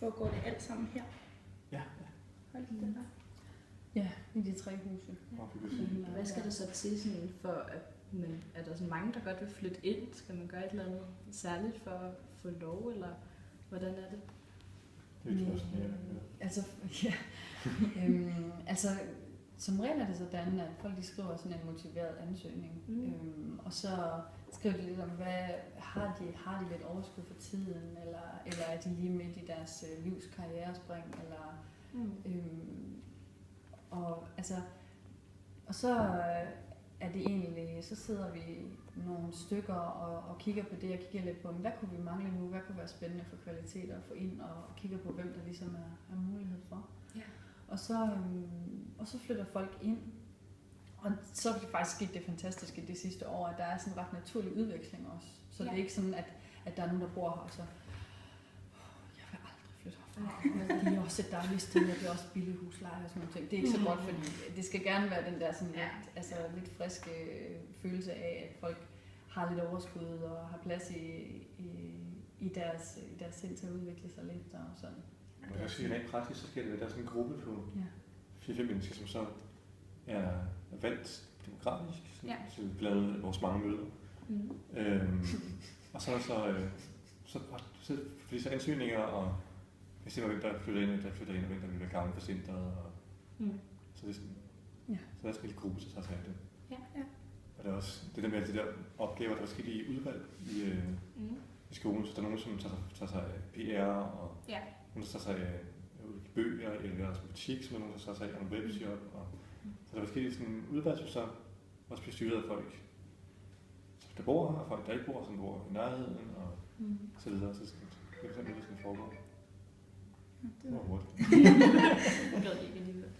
Foregår det alt sammen her? Ja. Hold det der. Ja, i de 3 huse. Hvad skal der så til sådan for, at er der sådan mange, der godt vil flytte ind? Skal man gøre et eller andet særligt for at få lov, eller hvordan er det? Det er jo sådan, altså, som regel er det sådan, at folk de skriver sådan en motiveret ansøgning. Og så skriver de lidt om, hvad har de lidt overskud for tiden, eller er de lige midt i deres livs karrierespring, eller og så er det egentlig, så sidder vi nogle stykker og kigger på det, og kigger lidt på, hvad kunne vi mangle nu, hvad kunne være spændende for kvaliteter at få ind, og kigger på, hvem der ligesom er mulighed for. Ja. Og så flytter folk ind, og så er det faktisk sket det fantastiske det sidste år, at der er sådan en ret naturlig udveksling også. Så det er ikke sådan, at der er nogen, der bor her, og så jeg vil aldrig flytte herfra. Det er også et dejligt sted, og det er også billig husleje og sådan noget. Det er ikke så godt, fordi det skal gerne være den der sådan lidt friske følelse af, at folk har lidt overskud og har plads i deres sind til at udvikle sig lidt og sådan. Man kan sige, at rent praktisk, så sker det, at der er sådan en gruppe på 4-5 mennesker, som så er valgt demokratisk, til blandt andet vores mange møder. Og så får de så ansøgninger, og jeg ser, hvem der flytter ind, og hvem der vil være gavn for centret. Så det er sådan, så der er sådan en lille gruppe, der tager sig af det. Og der er også det der med de der opgaver, der er forskellige udvalg i skolen, så der er nogen, som tager sig af PR, og nogen, der tager sig af bøger, eller også butik, som er nogen, der tager sig af en webshop. Så der er forskellige sådan udvalg, som så også bliver styret af folk, der bor her, og folk, der ikke bor, som bor i nærheden, og så videre. Så det er sådan noget, der skal foregå. Det var hurtigt. Jeg gad ikke alligevel.